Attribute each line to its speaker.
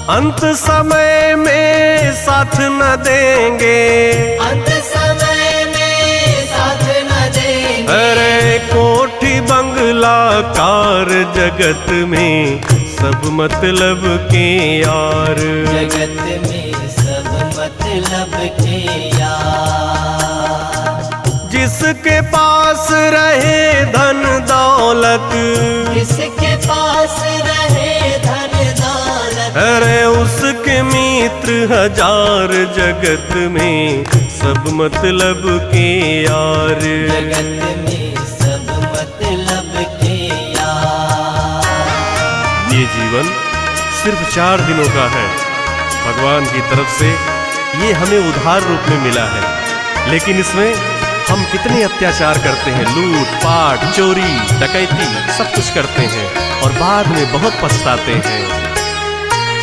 Speaker 1: अंत समय में साथ न देंगे,
Speaker 2: अंत समय में साथ न देंगे।
Speaker 1: अरे कोठी बंगला कार जगत में सब मतलब के यार,
Speaker 2: जगत में सब मतलब के यार।
Speaker 1: जिसके पास रहे धन दौलत,
Speaker 2: जिसके पास रहे धन दौलत,
Speaker 1: अरे उसके मित्र हजार जगत में सब मतलब के यार,
Speaker 2: जगत में सब मतलब के यार।
Speaker 1: ये जीवन सिर्फ 4 दिनों का है। भगवान की तरफ से ये हमें उधार रूप में मिला है, लेकिन इसमें हम कितने अत्याचार करते हैं, लूट पाट चोरी डकैती सब कुछ करते हैं और बाद में बहुत पछताते हैं।